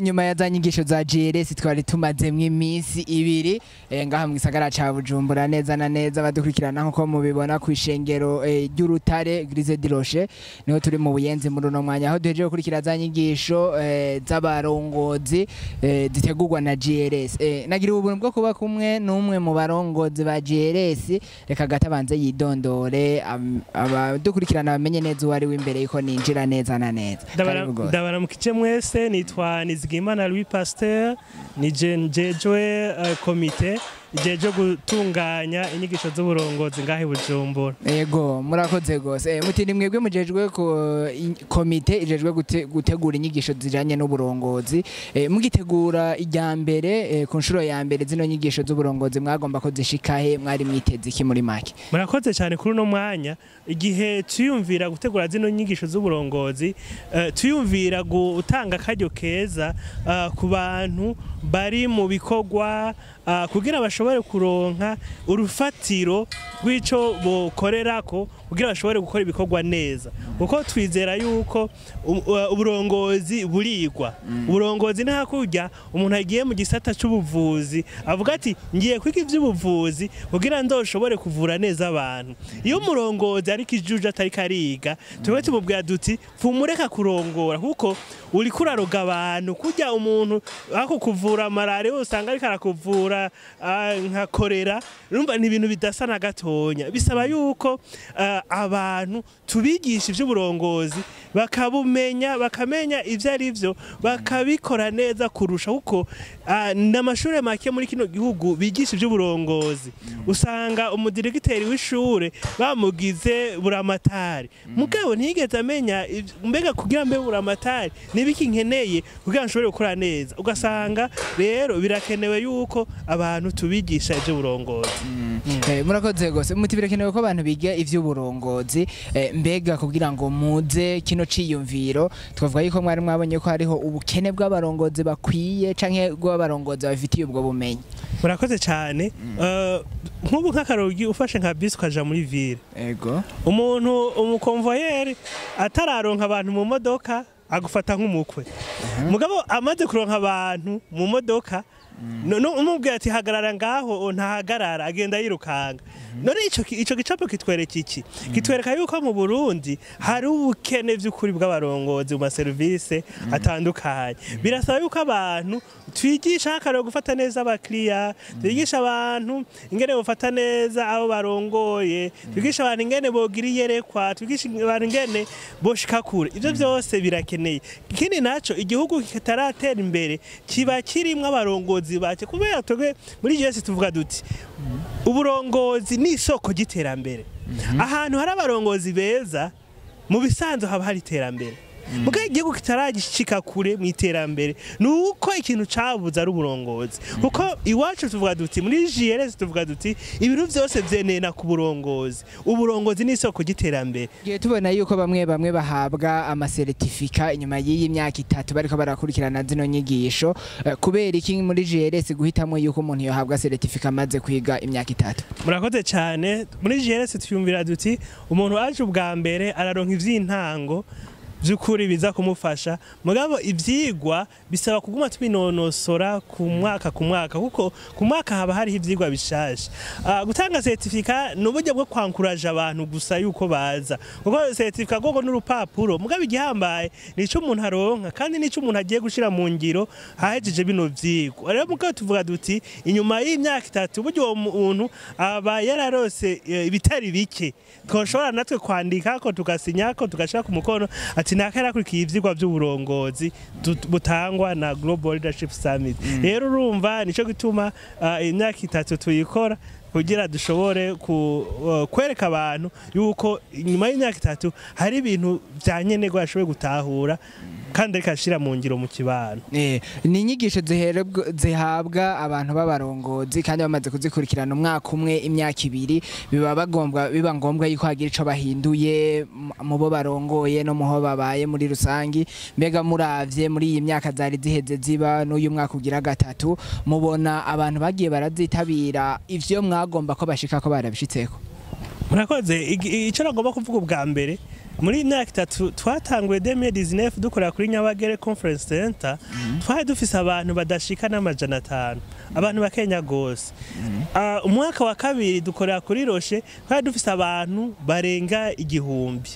Nyuma ya za nyigisho za GLS twari tumazemwe iminsi ibiri ngaha mu gisagara ca Bujumbura neza na neza badukurikirana nko mubibona ku ishengero ry'Urutare Grise de Roche niho turi mu Buyenzi muri no mwanya aho duheje gukurikira za nyigisho z'abarongozi zitegurwa na GLS. Nagira ubuntu bwo kuba kumwe n'umwe mu barongozi ba GLS, reka gatabanze yidondore abadukurikirana bamenye neza uwari w'imbere yuko ninjira neza na neza. Ndabara mu kice mwese nitwa Nizigimana Louis Pasteur, ni jejwe komite jeje gutunganya inyigisho z'uburongozi ngahe Bujumbura. Yego murakoze gose. Muti nimwebwe mujejwe ko komite ijejwe gutegura inyigisho zijanye n'uburongozi. Mugitegura ijya mbere ku nshuro ya mbere zino nyigisho z'uburongozi mwagomba ko zishikahe mwari mwiteze iki muri make? Murakoze cyane kuri no mwanya igihe tuyumvira gutegura zino nyigisho z'uburongozi, tuyumvira gutanga akaryo keza ku bantu bari mu bikorwa kugira bashobore kuronka urufatiro rw'ico bokorerako kugira bashobore gukora ibikorwa neza, kuko twizera yuko uburongozi burigwa. Uburongozi nta kurya umuntu agiye mu gisata c'ubuvuzi avuga ati ngiye kwiga ivy'ubuvuzi kugira ndoshobore kuvura neza abantu. Iyo umurongozi ari kijuje atari kariga twebwe tumubwira duti fumureka kurongora, kuko uri kuraroga abantu kurya umuntu ako kuvura malaria usanga ari karakuvura nka korera. Urumva ni ibintu bidasa na gatonya. Bisaba yuko abantu tubigisha ivy'uburongozi bakabumenya, bakamenya ivyo ari vyo, bakabikora neza kurusha, kuko n'amashure make muri kino gihugu bigisha ivy'uburongozi usanga umudiregiteri w'ishure bamugize buramatari, mugabo ntiyigeze amenya mbega kugira mbe buramatari nibiki nkeneye kugira nshobore gukora neza. Ugasanga rero birakenewe yuko abantu tubigisha ivy'uburongozi. Murakoze gose. Muti birakenewe ko abantu biga ivy'uburongozi, mbega kugira ngo muze kino ciyumviro twavuga yuko mwari mwabonye ko hariho ubukene bw'abarongozi bakwiye canke bw'abarongozi bafitiye ubwo bumenyi? Murakoze cyane. Nk'ubu nk'akarogi ufashe nka bisi ukaja muri ville, ego umuntu umukonvoyeri atararonka abantu mu modoka agufata nk'umukwe. Mugabo amaze kuronka abantu mu modoka umubwira ati hagarara ngaho ntahagarara, agenda yirukanga. None ico gicapo kitwereka iki? Kitwereka yuko mu Burundi hari ubukene vy'ukuri bw'abarongozi mu maserivisi atandukanye. Birasaba yuko abantu twigisha akaro gufata neza abakiriya, twigisha abantu ingene bofata neza abo barongoye, twigisha abantu ingene bogira iyerekwa, twigisha abantu ingene boshika kure. Ivyo byose birakeneye. Ikindi naco igihugu kitaratera imbere kiba kirimwe abarongozi bake, kubera twebwe muri GLS tuvuga duti uburongozi ni isoko ry'iterambere. Ahantu hari abarongozi beza mu bisanzwe haba hari iterambere. Muga igihugu kitaragishika kure mu iterambere nuko ikintu cabuza ari uburongozi, kuko iwacu tuvuga duti muri GLS tuvuga duti ibintu byose vyenena ku burongozi. Uburongozi ni isoko ry'iterambere. Giye tubona yuko bamwe bahabwa amasertifika inyuma y'iyi myaka 3 bariko barakurikirana zino nyigisho, kubera iki muri GLS guhitamo yuko umuntu yohabwa certificat maze kwiga imyaka 3? Murakoze cyane. Muri GLS tuyumvira duti umuntu aje ubwa mbere araronka ivy'intango byukuri biza kumufasha, mugabo ivyigwa bisaba kuguma tubinonosora ku mwaka, kuko ku mwaka haba hari ivyigwa bishasha. Gutanga certificat n'uburyo bwo kwankuraje abantu gusa yuko baza, kuko certificat gogo n'urupapuro, mugabo igihambaye nico umuntu aronka kandi nico umuntu agiye gushira mu ngiro hahejeje bino vyigwa. Rero mugabo tuvuga duti inyuma y'imyaka 3 uburyo uwo muntu aba yararose ibitari bike twoshobora natwe kwandika ko tugasinya ko tugashaka ku mukono ati nakara kurikiye ivyigwa by'uburongozi butangwa na Global Leadership Summit. Rero urumva nico gituma imyaka 3 tuyikora kugira dushobore kwereka abantu yuko nyuma y'imyaka 3 hari ibintu byanyenerwa yashoboye gutahura kandi rikashira mu ngiro mu kibano. Ni inyigisho zihabwa abantu b'abarongozi kandi bamaze kuzikurikirana umwaka umwe imyaka 2 biba ngombwa yuko hagira ico bahinduye mu bo barongoye no muho babaye muri rusangi. Mbega muravye muri iyi myaka zari ziheze ziba n'uyu mwaka ugira 3 mubona abantu bagiye barazitabira ivyo mwagomba ko bashika ko barabishitseko? Murakoze. Ico nagomba kuvuga ubwa mbere muri imyaka 3 twatanguye 2019 dukorera kuri Nyabagere Conference Center twari dufise abantu badashika n'amajana 5 abantu bakenya gose umwaka wa kabiri dukorera kuri Roche twari dufise abantu barenga igihumbi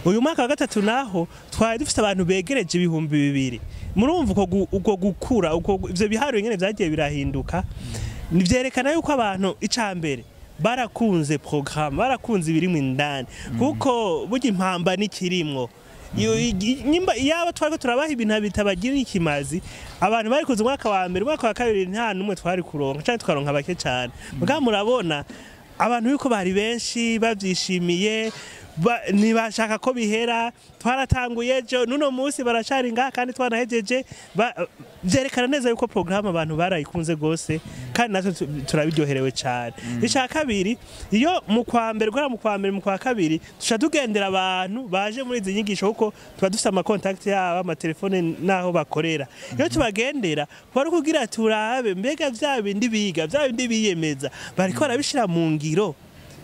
uyu mwaka wa gatatu naho twari dufise abantu begereje ibihumbi 2 murumva uko gukura uko ivyo biharuro nyene vyagiye birahinduka nivyerekana yuko abantu icambere barakunze programme barakunze ibiri mu indani kuko burya impamba nikirimwo nyimba yaba twariko turabaha ibintu bitabagira ikimazi abantu bari kuza umwaka wa mbere umwaka wa kabiri nta numwe twari kuronka cyane twaronka bake cyane muga murabona abantu yuko bari benshi bavyishimiye nibashaka ko bihera twaratanguye ejo nuno munsi baracari ngaha kandi twanahejeje vyerekana neza yuko programme abantu barayikunze gose kandi natwe turabiryoherewe cyane icya kabiri iyo mu kwa mbere gora mu kwa mbere mu kwa kabiri tusha tugendera abantu baje muri izi nyigisho kuko tuba dufite ama contact yabo ama telefone naho bakorera iyo tubagendera kwari kugira turabe mbega vya bindi biga vya bindi biyemeza bariko barabishira mu ngiro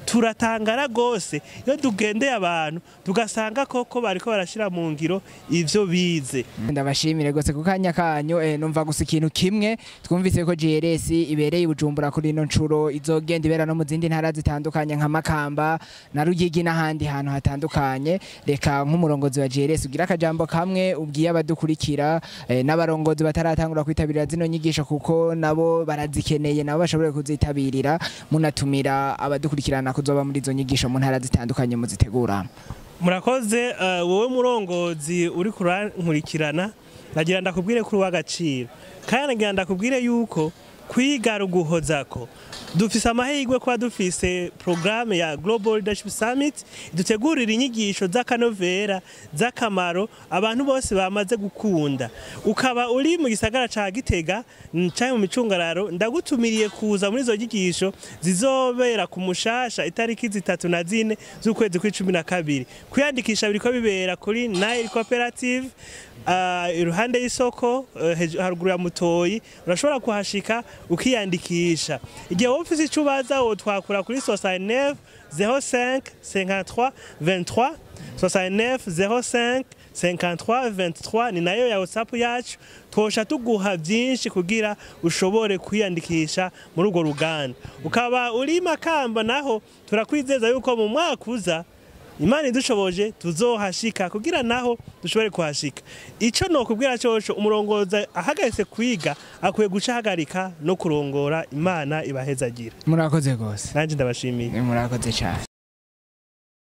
turatangara gose iyo tugendeye abantu tugasanga koko bariko barashira mu ngiro ivyo bize ndabashimire gose kukanya kanyu numva gusa ikintu kimwe twumvise ko GRS ibereye Bujumbura kuri ino ncuro izogenda ibera no mu zindi ntara zitandukanye nka Makamba na Rugigi n'ahandi hantu hatandukanye reka nk'umurongozi wa GRS ugira akajambo kamwe ubwiye abadukurikira n'abarongozi bataratangura kwitabirira zino nyigisho kuko nabo barazikeneye nabo bashobore kuzitabirira munatumira abadukurikirana kuzoba muri izo nyigisho mu ntara zitandukanye muzitegura murakoze wowe murongozi uri kurankurikirana nagira ndakubwire kuri w'agaciro kandi nagira ndakubwire yuko kwiga ruguhozako dufise amahirwe kwa dufise programme ya Global Leadership Summit dutegurira inyigisho z'akanovera z'akamaro abantu bose bamaze gukunda ukaba uri mu gisagara ca Gitega cyane mu micungararo ndagutumiriye kuza muri zo nyigisho zizobera ku Mushasha itariki 3 na 4 z'ukwezi kwa 12 kwiyandikisha biriko bibera kuri Nile Cooperative iruhande y'isoko haruguru ya Mutoyi urashobora kuhashika ukiyandikisha igihe ofisi icubaza wo twakura kuri 69 05 53 23 69 05 53 23 ni nayo ya WhatsApp yacu twosha tuguha byinshi kugira ushobore kwiyandikisha muri urwo ruganda ukaba uri Makamba naho turakwizeza yuko mu mwaka uza Imana idushoboje tuzohashika kugira naho dushobore kuhashika ico no kubwira cyoco umurongoza ahagaritse kwiga akwiye gucahagarika no kurongora Imana ibahezagira murakoze gose nanje ndabashimiye murakoze cyane